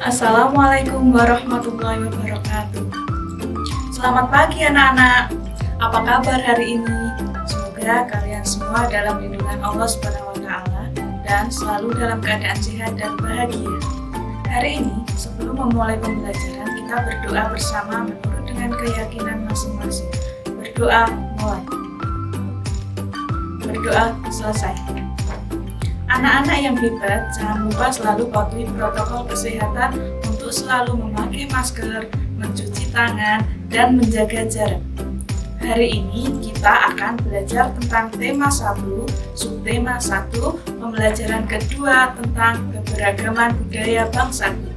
Assalamualaikum warahmatullahi wabarakatuh. Selamat pagi anak-anak. Apa kabar hari ini? Semoga kalian semua dalam lindungan Allah Subhanahu wa taala dan selalu dalam keadaan sehat dan bahagia. Hari ini, sebelum memulai pembelajaran, kita berdoa bersama menurut dengan keyakinan masing-masing. Berdoa mulai. Berdoa selesai. Anak-anak yang hebat, jangan lupa selalu patuhi protokol kesehatan untuk selalu memakai masker, mencuci tangan, dan menjaga jarak. Hari ini kita akan belajar tentang tema 1, subtema 1, pembelajaran kedua tentang keberagaman budaya bangsaku.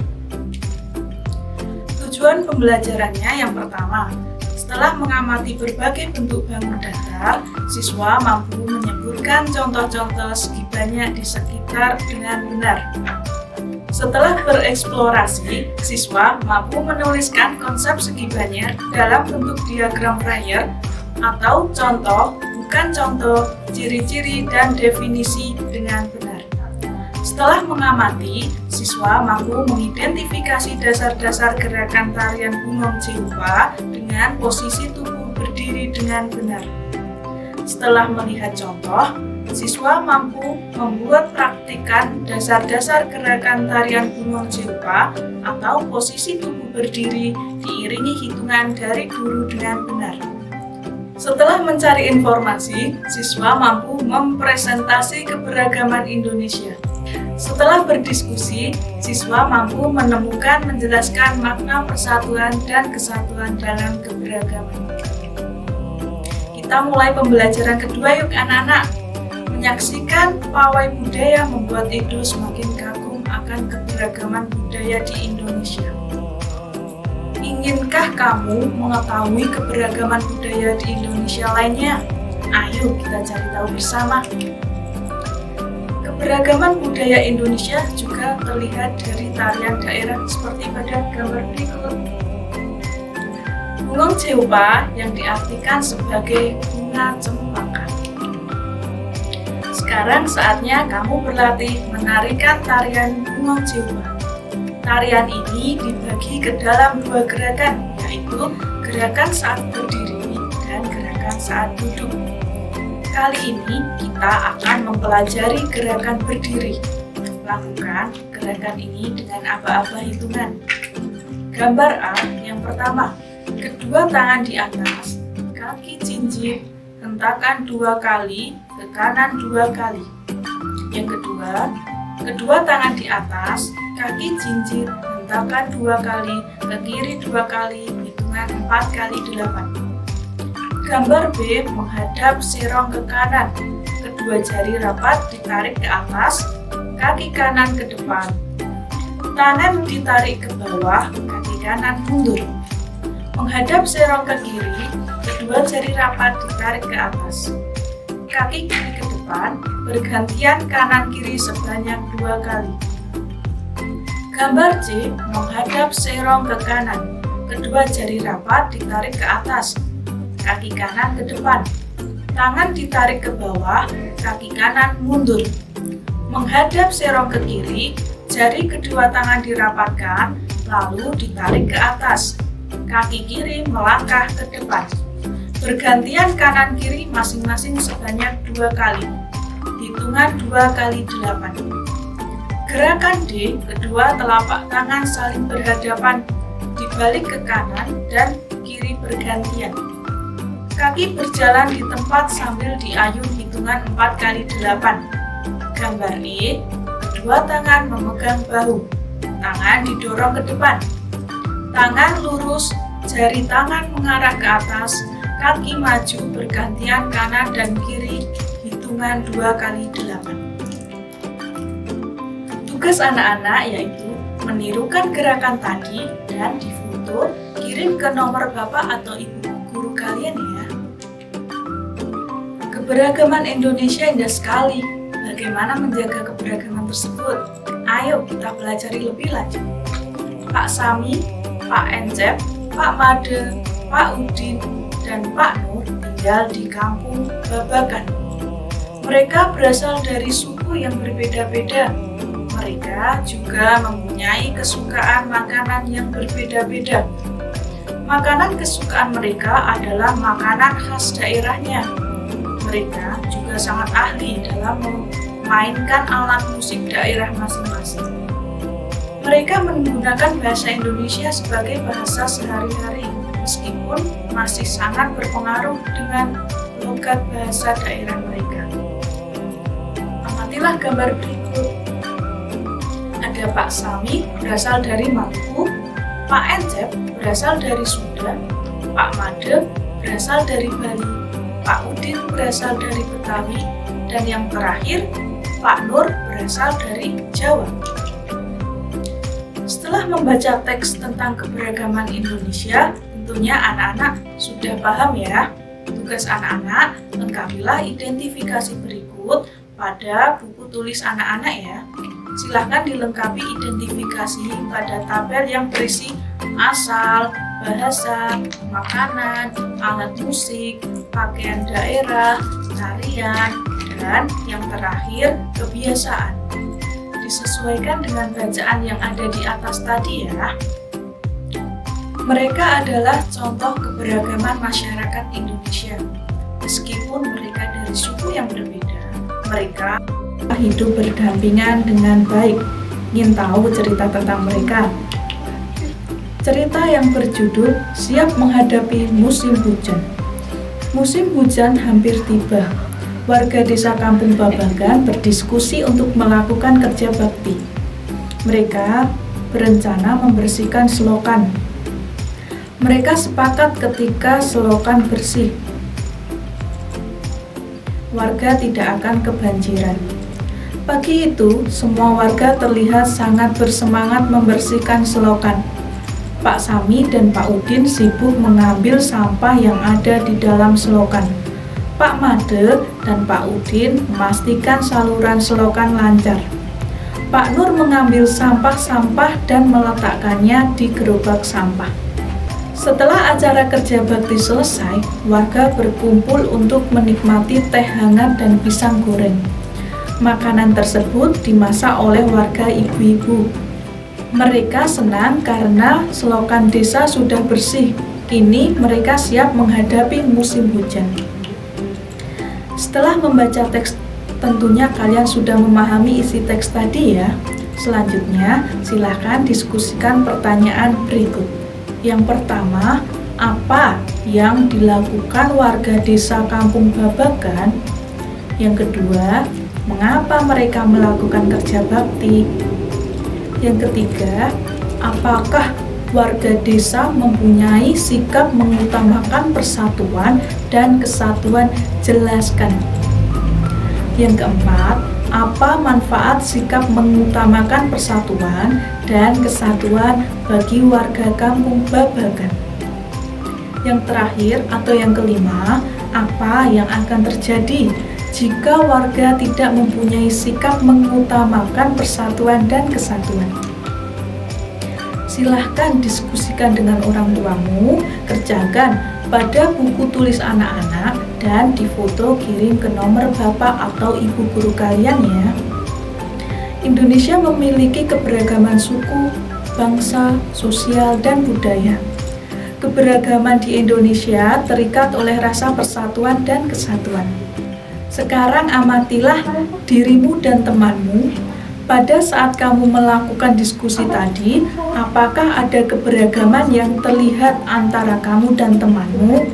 Tujuan pembelajarannya yang pertama, setelah mengamati berbagai bentuk bangun datar, siswa mampu menyebutkan contoh-contoh segi banyak di sekitar dengan benar. Setelah bereksplorasi, siswa mampu menuliskan konsep segi banyak dalam bentuk diagram Freyer atau contoh, bukan contoh, ciri-ciri dan definisi dengan benar. Setelah mengamati, siswa mampu mengidentifikasi dasar-dasar gerakan tarian Bungong Jeopa dengan posisi tubuh berdiri dengan benar. Setelah melihat contoh, siswa mampu membuat praktikan dasar-dasar gerakan tarian Bungong Jeopa atau posisi tubuh berdiri diiringi hitungan dari guru dengan benar. Setelah mencari informasi, siswa mampu mempresentasi keberagaman Indonesia. Setelah berdiskusi, siswa mampu menemukan menjelaskan makna persatuan dan kesatuan dalam keberagaman. Kita mulai pembelajaran kedua yuk anak-anak. Menyaksikan pawai budaya membuat Edo semakin kagum akan keberagaman budaya di Indonesia. Inginkah kamu mengetahui keberagaman budaya di Indonesia lainnya? Ayo kita cari tahu bersama. Keberagaman budaya Indonesia juga terlihat dari tarian daerah seperti pada gambar berikut. Bungong Jeopa yang diartikan sebagai bunga cempaka. Sekarang saatnya kamu berlatih menarikan tarian Bungong Jeopa. Tarian ini dibagi ke dalam dua gerakan, yaitu gerakan saat berdiri dan gerakan saat duduk. Kali ini kita akan mempelajari gerakan berdiri. Lakukan gerakan ini dengan aba-aba hitungan. Gambar A yang pertama, kedua tangan di atas, kaki jinjit, hentakan 2 kali, ke kanan 2 kali. Yang kedua, kedua tangan di atas, kaki jinjit, hentakan 2 kali, ke kiri 2 kali, hitungan 4 kali 8. Gambar B menghadap serong ke kanan, kedua jari rapat ditarik ke atas, kaki kanan ke depan. Tangan ditarik ke bawah, kaki kanan mundur. Menghadap serong ke kiri, kedua jari rapat ditarik ke atas. Kaki kiri ke depan, bergantian kanan kiri sebanyak 2 kali. Gambar C menghadap serong ke kanan, kedua jari rapat ditarik ke atas. Kaki kanan ke depan, tangan ditarik ke bawah, kaki kanan mundur. Menghadap serong ke kiri, jari kedua tangan dirapatkan, lalu ditarik ke atas. Kaki kiri melangkah ke depan. Bergantian kanan kiri masing-masing sebanyak 2 kali. Hitungan 2 kali 8. Gerakan D, kedua telapak tangan saling berhadapan, dibalik ke kanan dan kiri bergantian. Kaki berjalan di tempat sambil diayun hitungan 4 kali 8. Gambar E, kedua tangan memegang bahu. Tangan didorong ke depan. Tangan lurus, jari tangan mengarah ke atas, kaki maju bergantian kanan dan kiri, hitungan 2 kali 8. Tugas anak-anak yaitu menirukan gerakan tadi dan difoto, kirim ke nomor bapak atau ibu guru kalian ya. Keberagaman Indonesia indah sekali. Bagaimana menjaga keberagaman tersebut? Ayo kita pelajari lebih lanjut. Pak Sami, Pak Encep, Pak Made, Pak Udin, dan Pak Nur tinggal di kampung Babakan. Mereka berasal dari suku yang berbeda-beda. Mereka juga mempunyai kesukaan makanan yang berbeda-beda. Makanan kesukaan mereka adalah makanan khas daerahnya. Mereka juga sangat ahli dalam memainkan alat musik daerah masing-masing. Mereka menggunakan bahasa Indonesia sebagai bahasa sehari-hari, meskipun masih sangat berpengaruh dengan logat bahasa daerah mereka. Amatilah gambar berikut. Ada Pak Sami berasal dari Maluku, Pak Encep berasal dari Sunda, Pak Made berasal dari Bali, Pak Udin berasal dari Betawi, dan yang terakhir, Pak Nur berasal dari Jawa. Setelah membaca teks tentang keberagaman Indonesia, tentunya anak-anak sudah paham ya. Tugas anak-anak, lengkapilah identifikasi berikut pada buku tulis anak-anak ya. Silahkan dilengkapi identifikasi pada tabel yang berisi asal, bahasa, makanan, alat musik, pakaian daerah, tarian, dan yang terakhir, kebiasaan. Disesuaikan dengan bacaan yang ada di atas tadi ya. Mereka adalah contoh keberagaman masyarakat Indonesia. Meskipun mereka dari suku yang berbeda, mereka hidup berdampingan dengan baik. Ingin tahu cerita tentang mereka? Cerita yang berjudul Siap Menghadapi Musim Hujan. Musim hujan hampir tiba. Warga desa Kampung Babagan berdiskusi untuk melakukan kerja bakti. Mereka berencana membersihkan selokan. Mereka sepakat ketika selokan bersih, warga tidak akan kebanjiran. Pagi itu, semua warga terlihat sangat bersemangat membersihkan selokan. Pak Sami dan Pak Udin sibuk mengambil sampah yang ada di dalam selokan. Pak Made dan Pak Udin memastikan saluran selokan lancar. Pak Nur mengambil sampah-sampah dan meletakkannya di gerobak sampah. Setelah acara kerja bakti selesai, warga berkumpul untuk menikmati teh hangat dan pisang goreng. Makanan tersebut dimasak oleh warga ibu-ibu. Mereka senang karena selokan desa sudah bersih. Kini mereka siap menghadapi musim hujan. Setelah membaca teks, tentunya kalian sudah memahami isi teks tadi ya. Selanjutnya, silakan diskusikan pertanyaan berikut. Yang pertama, apa yang dilakukan warga desa Kampung Babagan? Yang kedua, mengapa mereka melakukan kerja bakti? Yang ketiga, apakah warga desa mempunyai sikap mengutamakan persatuan dan kesatuan? Jelaskan. Yang keempat, apa manfaat sikap mengutamakan persatuan dan kesatuan bagi warga Kampung Babagan? Yang terakhir atau yang kelima, apa yang akan terjadi jika warga tidak mempunyai sikap mengutamakan persatuan dan kesatuan? Silahkan diskusikan dengan orang tuamu, kerjakan pada buku tulis anak-anak, dan difoto kirim ke nomor bapak atau ibu guru kalian ya. Indonesia memiliki keberagaman suku, bangsa, sosial, dan budaya. Keberagaman di Indonesia terikat oleh rasa persatuan dan kesatuan. Sekarang amatilah dirimu dan temanmu. Pada saat kamu melakukan diskusi tadi, apakah ada keberagaman yang terlihat antara kamu dan temanmu?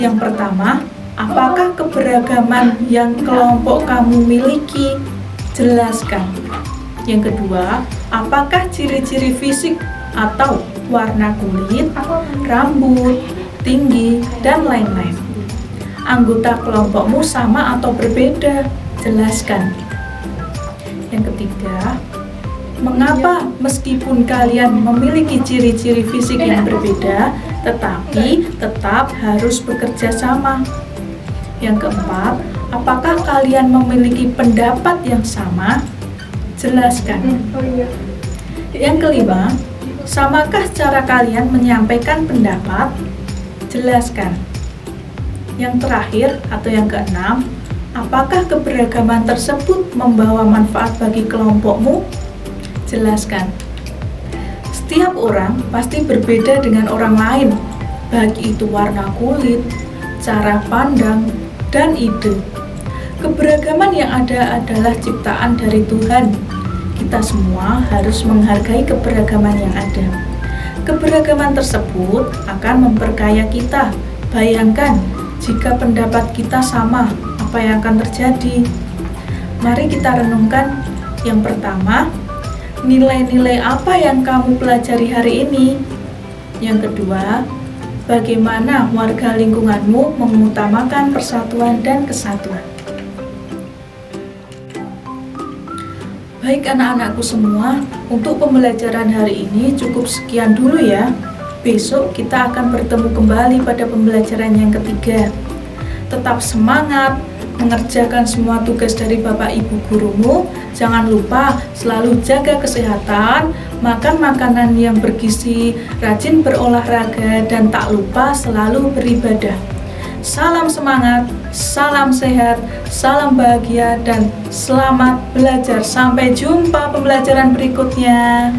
Yang pertama, apakah keberagaman yang kelompok kamu miliki? Jelaskan. Yang kedua, apakah ciri-ciri fisik atau warna kulit, rambut, tinggi, dan lain-lain? Anggota kelompokmu sama atau berbeda? Jelaskan. Yang ketiga, mengapa meskipun kalian memiliki ciri-ciri fisik yang berbeda, tetapi tetap harus bekerja sama? Yang keempat, apakah kalian memiliki pendapat yang sama? Jelaskan. Yang kelima, samakah cara kalian menyampaikan pendapat? Jelaskan. Yang terakhir atau yang keenam, Apakah keberagaman tersebut membawa manfaat bagi kelompokmu? Jelaskan. Setiap orang pasti berbeda dengan orang lain, baik itu warna kulit, cara pandang, dan ide. Keberagaman yang ada adalah ciptaan dari Tuhan. Kita semua harus menghargai keberagaman yang ada. Keberagaman tersebut akan memperkaya kita. Bayangkan, jika pendapat kita sama, apa yang akan terjadi? Mari kita renungkan. Yang pertama, nilai-nilai apa yang kamu pelajari hari ini? Yang kedua, bagaimana warga lingkunganmu mengutamakan persatuan dan kesatuan? Baik anak-anakku semua, untuk pembelajaran hari ini cukup sekian dulu ya. Besok kita akan bertemu kembali pada pembelajaran yang ketiga. Tetap semangat mengerjakan semua tugas dari Bapak Ibu gurumu. Jangan lupa selalu jaga kesehatan, makan makanan yang bergizi, rajin berolahraga, dan tak lupa selalu beribadah. Salam semangat, salam sehat, salam bahagia, dan selamat belajar. Sampai jumpa pembelajaran berikutnya.